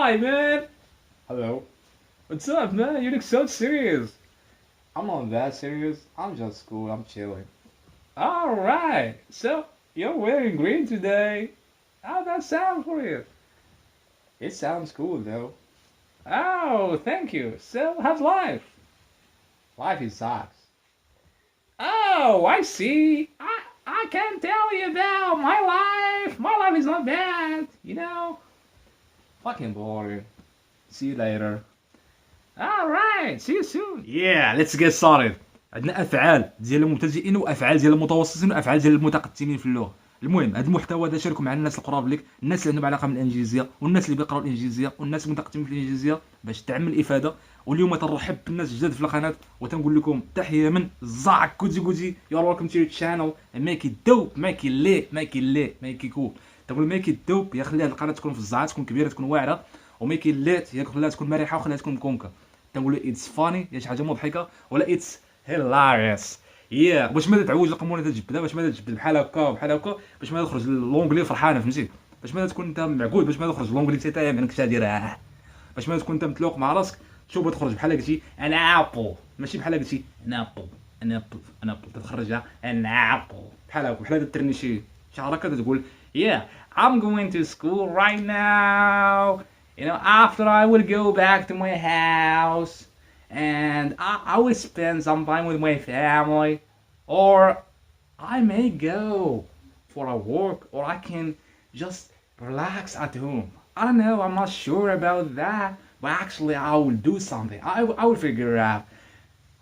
Hi, man. Hello. What's up, man? You look so serious. I'm not that serious. I'm just cool. I'm chilling. All right. So, you're wearing green today. How'd that sound for you? It sounds cool though. Oh, thank you. So, how's life? Life is sucks. Oh, I see. I can tell you about my life. My life is not bad. Fucking boring. See you later. All right. See you soon. Yeah, let's get started. عندنا افعال ديال المبتدئين وافعال ديال المتوسطين وافعال ديال المتقدمين في اللغه. المهم هذا المحتوى هذا شاركوا مع الناس القراب لك، الناس اللي عندهم علاقه بالانجليزيه والناس اللي بيقراوا الانجليزيه والناس المتقدمين في الانجليزيه باش تعم الافاده. واليوم تنرحب بالناس الجداد في القناه وتنقول لكم تحيه من زاك كوزي يور ويلكم تو تشانل ميكي دوب ميكي لي ميكي لي ميكي كول. تنقول ميكي دوب يا خليها القناه تكون في الزعات تكون كبيره تكون واعره، وميكي ليت يا خليها تكون مرحه وخليها تكون كونكا. تنقول اتس فاني يا شي حاجه مضحكه ولا اتس هيلاريس. باش ما تعوج القمونه تجبدها، باش ما تجبد بحال هكا بحال هكا، باش ما تخرج لونجلي فرحانه فهمتي، باش ما تكون انت معقود، باش ما تخرج لونجلي تايا منك شادير، باش ما تكون انت متلوق مع راسك تشوف تخرج بحال قلتي انا ابل، ماشي بحال قلتي انا ابل انا ابل انا ابل تخرجها انا ابل بحال هكا بحال ترني شي حركه تقول yeah I'm going to school right now, after I will go back to my house and I will spend some time with my family, or I may go for a walk, or I can just relax at home. I don't know, I'm not sure about that, but actually I will do something. I will figure it out.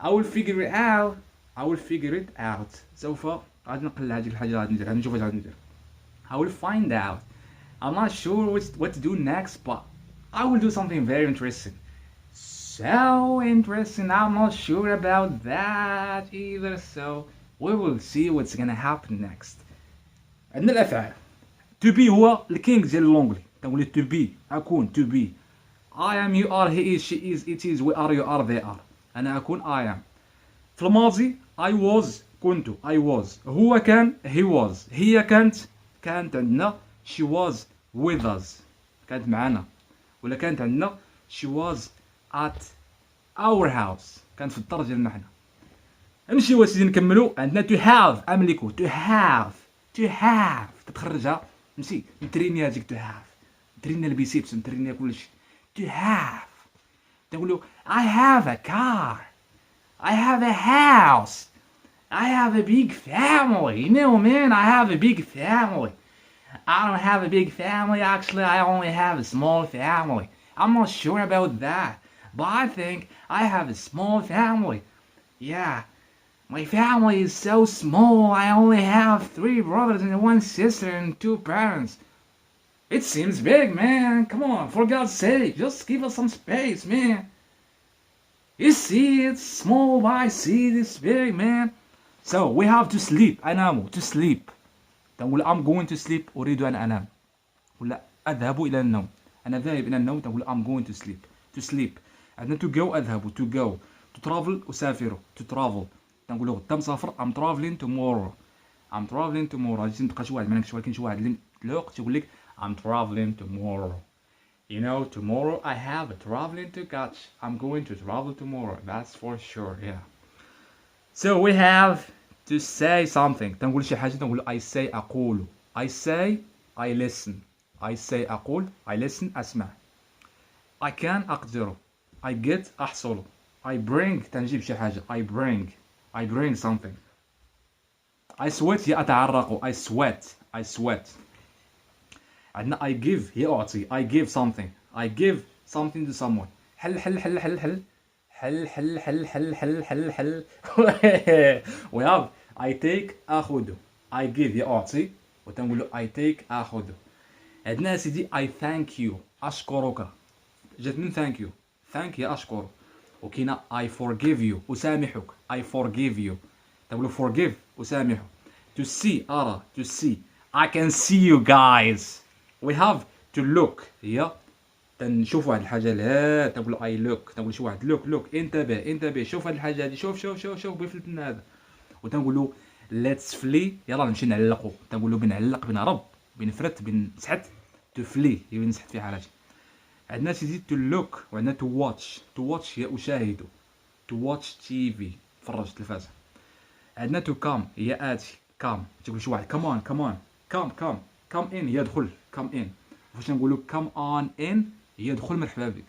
I will figure it out. I will figure it out. سوف غادي نقلع هذيك الحاجة غادي ندير، غادي نشوف اش غادي ندير. I will find out. I'm not sure what to do next, but I will do something very interesting. So interesting, I'm not sure about that either, so we will see what's gonna happen next. عندنا الافعال. To be هو الكينج ديال اللونجلي، تنقول to be اكون to be. I am, you are, he is, she is, it is, we are, you are, they are. انا اكون I am. في الماضي I was كنت I was. هو كان he was. هي كانت عندنا she was with us كانت معنا، ولا كانت عندنا she was at our house كانت في الدار ديالنا حنا. نمشيو اسيدي نكملو. عندنا to have املكو to have تتخرجها نمشي نتريني هذيك to have، نتريني البيسيبس نتريني كلشي. to have تنقولو I have a car, I have a house, I have a big family. Man, I have a big family. I don't have a big family, actually I only have a small family. I'm not sure about that, but I think I have a small family. Yeah, my family is so small, I only have 3 brothers and 1 sister and 2 parents. It seems big, man. Come on, for God's sake, just give us some space, man. You see, it's small, but I see it's big, man. So we have to sleep. أنام to sleep. تقول I'm going to sleep. أريد أن أنام. ولا أذهب إلى النوم. أنا ذاهب إلى النوم. تقول I'm going to sleep. To sleep. عندنا to go أذهب. To go. To travel أسافر. To travel. تنقول غدا مسافر. I'm traveling tomorrow. I'm traveling tomorrow. غادي نبقى شي واحد منك ولكن شي واحد اللي الوقت يقول لك I'm traveling tomorrow. Tomorrow I have a traveling to catch. I'm going to travel tomorrow. That's for sure. Yeah. So we have to say something. تنقول شي حاجة تنقول I say أقول. I say I listen. I say أقول. I listen أسمع. I can أقدر. I get أحصل. I bring تنجيب شي حاجة. I bring something. I sweat هي أتعرق. I sweat. عندنا I give هي أعطي. I give something. I give something to someone. حل we have I take أخذ. I give هي أعطي وتنقول I take أخذ. عندنا سيدي I thank you أشكرك، جات من thank you. thank هي أشكر. وكاينة I forgive you أسامحك. I forgive you تقولوا forgive أسامح. to see أرى. to see I can see you guys. we have to look هي تنشوف واحد الحاجه. لا تقول اي لوك، تقول شي واحد لوك انتبه شوف هاد الحاجه هادي، شوف بيفلت من هذا. وتنقولوا ليتس فلي يلا نمشي نعلقوا. تنقولوا بنعلق بنهرب بنفرت بنسحت. تو فلي هي بنسحت في حالتي. عندنا سيدي to look وعندنا to watch. to watch هي أشاهد. to watch TV تفرج التلفازة. عندنا to come هي آتي. come تقول شي واحد come on come on come in هي دخل come in. فاش نقولوا come on in هي دخل مرحبا بك.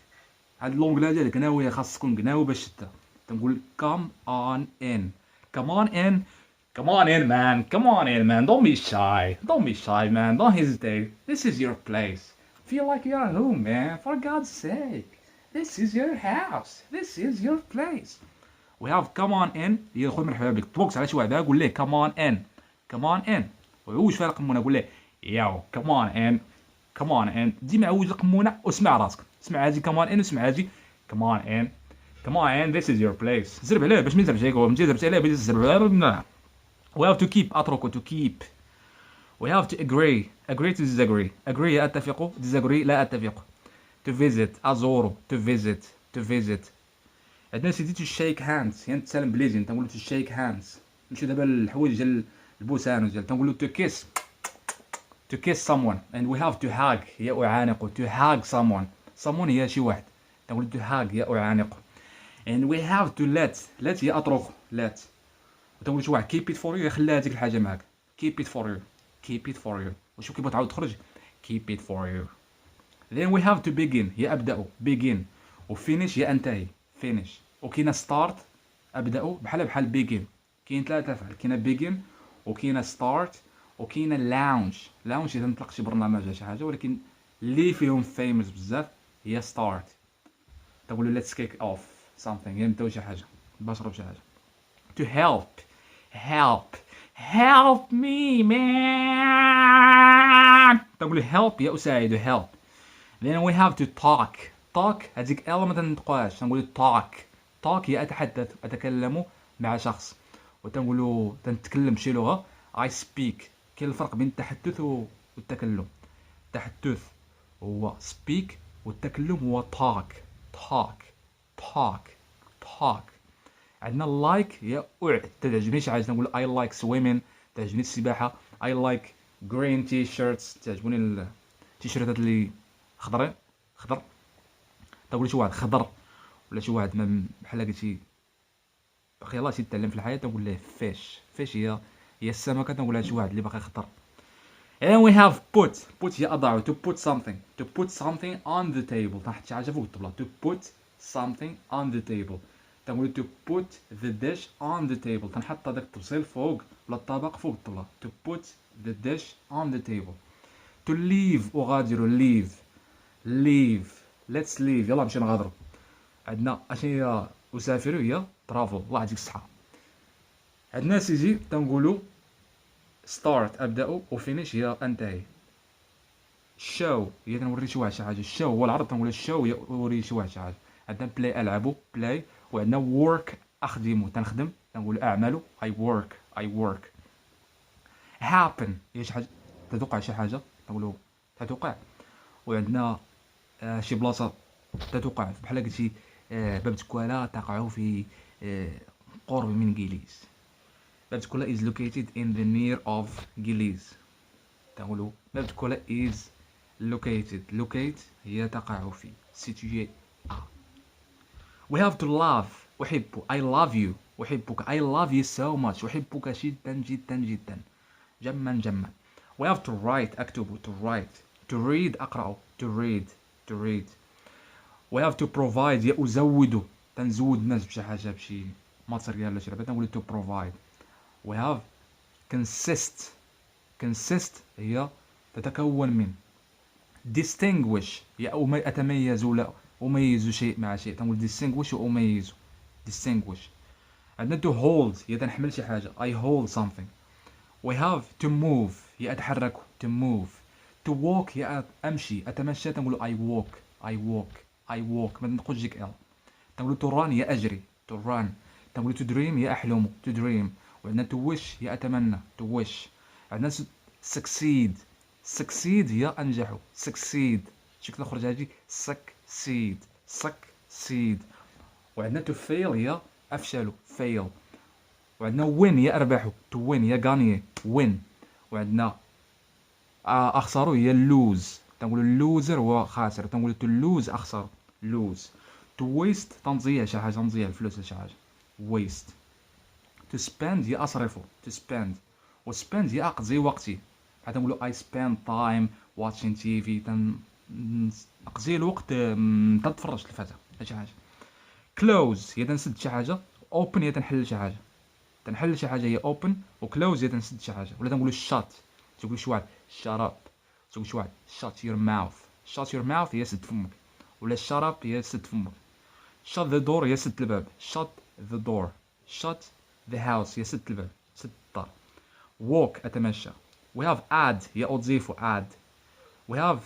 هاد اللونغلا ديالك قناويه خاص تكون قناوي باش شتا. تنقول come on in come on in come on in man come on in man don't be shy man don't hesitate this is your place feel like you're home man for God's sake this is your house this is your place we have come on in هي دخل مرحبا بك. تبوكس على شي واحد قول ليه come on in come on in وعوج فيها القمونه قول ليه ياو come on in come on in ديما عوج القمونه واسمع راسك. اسمع هادي come on in واسمع هادي come on in come on in this is your place. زرب عليه باش ما يزربش عليك ومتي زربت عليه باش تزرب عليه. we have to keep أترك to keep we have to agree to disagree agree أتفق disagree لا أتفق to visit أزور to visit عندنا سيدي to shake hands يعني تسلم بليزين تنقولو to shake hands. نمشي دابا الحوايج ديال البوسان ديال تنقولو to kiss someone and we have to hug هي أعانق to hug someone هي شي واحد تنقولو to hug هي أعانق and we have to let هي أترك let وتنقول شي واحد keep it for you خليها هذيك الحاجة معاك keep it for you وشوف كيف تعاود تخرج keep it for you. then we have to begin هي أبدأ begin و finish هي أنتهي finish وكاينة start أبدأ بحال begin. كاين ثلاثة أفعال كاينة begin وكاينة start وكاينة lounge إذا نطلق شي برنامج ولا شي حاجة ولكن اللي فيهم famous بزاف هي start. تقولوا let's kick off something يعني نبداو شي حاجة نباشرو بشي حاجة. to help me man تقول help يا أساعد help. then we have to talk هذيك ما تنطقوهاش تنقول talk هي أتكلم مع شخص وتنقولوا تنتكلم بشي لغة I speak. كاين الفرق بين التحدث والتكلم. التحدث هو speak والتكلم هو talk. عندنا like هي تعجبني شي حاجه نقول I like swimming تعجبني السباحه I like green t-shirts تعجبني التيشيرتات اللي خضر تقول شي واحد خضر ولا شي واحد بحال قلتي باقي يلاه تيتعلم في الحياه تنقول ليه فيش هي السمكه تنقولها لشي واحد اللي باقي خضر. and we have put هي اضع to put something on the table تحط شي حاجه فوق الطبله to put something on the table تنقول to put the dish on the table تنحط هذاك الطبسيل فوق ولا الطبق فوق الطبله to put the dish on the table. to leave أغادر leave let's leave يلا نمشي نغادروا. عندنا اشنو هي أسافر هي travel الله يعطيك الصحة. عندنا سيدي تنقولوا start أبدأ و finish هي أنتهي. show هي تنوري شي واحد شي حاجة show هو العرض تنقول show هي وري شي واحد شي حاجة. عندنا play ألعب play وعندنا work أخدم تنخدم تنقول أعمل I work. happen هي شي حاجة تتوقع شي حاجة نقولوا تتوقع. وعندنا شي بلاصة تتوقع بحال قلتي باب تكوالا تقع في قرب من جيليز. باب تكوالا is located in the near of جيليز تقولوا باب تكوالا is locate هي تقع في situé a. we have to love أحب I love you أحبك I love you so much أحبك جدا جما. we have to write أكتب to write to read أقرأ to read. we have to provide هي أزود تنزود الناس بشي حاجة بشي ماتيريال ولا شي لعبة تنقول to provide. we have consist هي تتكون من distinguish هي أتميز ولا أميز شيء مع شيء تنقول distinguish وأميز distinguish. عندنا to hold هي تنحمل شي حاجة I hold something. we have to move هي أتحرك to move. to walk هي أمشي أتمشى تنقول I walk ما تنقولش ديك ال. تنقول to run هي أجري to run. تنقول to dream هي أحلم to dream. وعندنا to wish هي أتمنى to wish. عندنا succeed هي أنجح succeed شكل نخرج هذه succeed. وعندنا to fail هي أفشل fail. وعندنا win هي أربح to win هي gagner win. وعندنا أخسر هي lose تنقولوا اللوزر هو خاسر، تنقولوا تو لوز اخسر، لوز. تو ويست تنضيع شي حاجه، نضيع الفلوس لشي حاجه، ويست. تو سبيند هي اصرفه، تو سبيند. و سبيند هي اقضي وقتي، بحال تنقولوا اي سبيند تايم واتشين تي في، اقضي الوقت تنتفرج تلفازه شي حاجه. كلوز هي تنسد شي حاجه، اوبن هي تنحل شي حاجه، تنحل شي حاجه هي اوبن، وكلوز هي تنسد شي حاجه. ولا تنقولوا شات، تقول شي واحد شات اب، تقول شي واحد شات يور ماوث، شات يور ماوث هي سد فمك، ولا شات اب هي سد فمك. شات ذا دور هي سد الباب، شات ذا دور. شات ذا هاوس هي سد الباب، سد الدار. walk اتمشى. we have add هي اوظيف add. we have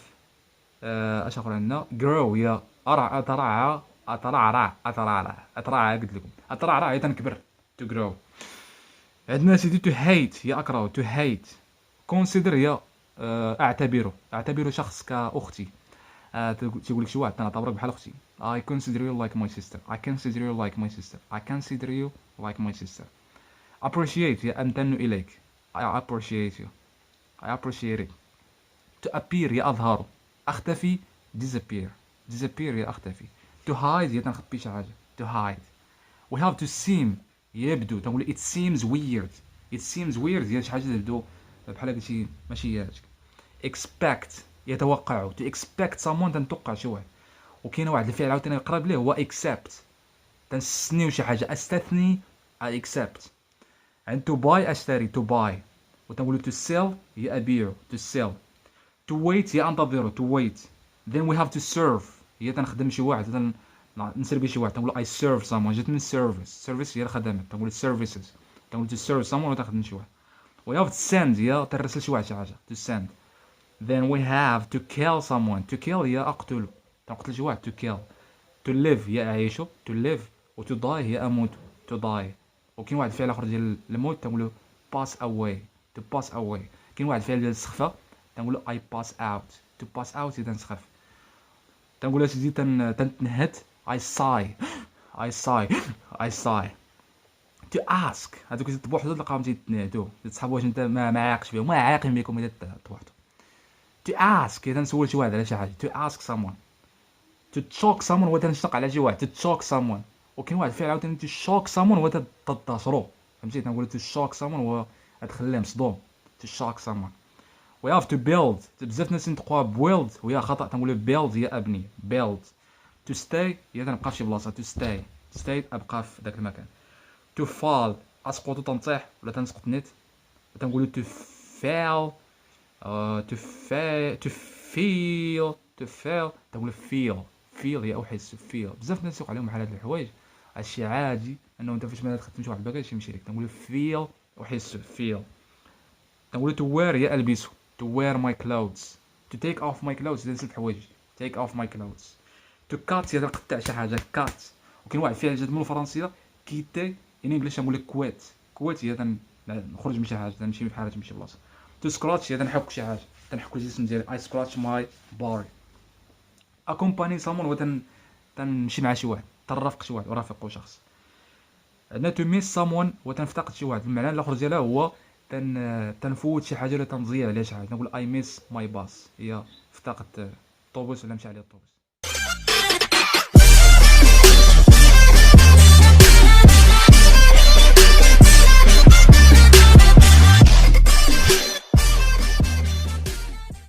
اش اخر عندنا grow هي اترعى اترعى قلت لكم اترعى هي تنكبر to grow. عندنا سيدي to hate هي اكره to hate. consider هي اعتبره شخص كاختي. تقول لك شي واحد تنعتبرك بحال اختي. I consider you like my sister. I consider you like my sister. I consider you like my sister. appreciate هي امتن اليك. I appreciate you. I appreciate it. to appear هي اظهر. اختفي disappear. disappear هي اختفي. to hide هي تنخبي شي حاجه to hide. we have to seem يبدو، تنقول it seems weird. it seems weird هي شي حاجه تبدو بحال هكا شي ماشي هادشي. expect يتوقع. to expect someone تنتوقع شي واحد. وكاين واحد الفعل عاوتاني قراب ليه هو accept، تنستثنيو شي حاجه، استثني I accept. عند to buy اشتري to buy. وتنقولوا to sell هي ابيع to sell. to wait هي انتظر to wait. then we have to serve هي تنخدم شي واحد، نسربي شي واحد، تنقولوا I serve someone جات من service. service هي الخدمات، تنقولوا services. تنقولوا to serve someone وتخدم شي واحد. we have to send هي ترسل شي واحد شي حاجه to send. then we have to kill someone. to kill هي اقتل، تنقتل شي واحد to kill. to live هي اعيش to live. و to die هي اموت to die. وكاين واحد الفعل اخر ديال الموت تنقولوا pass away to pass away. كاين واحد الفعل ديال السخفه تنقولوا I pass out to pass out هي تنسخف. تنقولها سيدي تنتنهد I sigh I sigh I sigh. to ask هذوك بوحدو تلقاهم تيتنهدوا تصحاب واش انت ما عاقش فيهم، ما عاقين بكم الا تبوحدو. to ask هي تنسول شي واحد على شي حاجه to ask someone. to choke someone هو تنشنق على شي واحد to choke someone. وكاين واحد الفعل عاوتاني to shock someone هو تضاشرو، فهمتي؟ تنقولوا to shock someone هو تخليه مصدوم to shock someone. we have to build بزاف ناس ينطقوها build وهي خطا، تنقولوا build هي ابني build. to stay هي تنبقى في شي بلاصه to stay ابقى في داك المكان. to fall اسقط تنطيح ولا تنسقط نيت، تنقولوا to fail to fail تقول feel هي احس feel. بزاف الناس يوقع عليهم بحال هاد الحوايج، هادشي عادي انه انت فاش ما تخدم شي واحد الباكاج يمشي لك، تنقول feel احس feel. تنقول to wear هي البسه to wear my clothes. to take off my clothes اذا نسيت حوايجي take off my clothes. to cut هي تنقطع شي حاجه cut. وكاين واحد الفعل جات من الفرنسيه كيتي ان انجلش نقول لك كويت هي نخرج من شي حاجه نمشي بحال نمشي شي بلاصه. to scratch هي تنحك شي حاجه، تنحك الجسم ديالي I scratch my body. accompany someone هو تنمشي مع شي واحد، تنرافق شي واحد ورافقه شخص. عندنا to miss someone هو تنفتقد شي واحد، المعنى الاخر ديالها هو تنفوت شي حاجه ولا تنضيع على شي حاجه، نقول I miss my bus هي افتقدت الطوبوس ولا مشى عليه الطوبوس.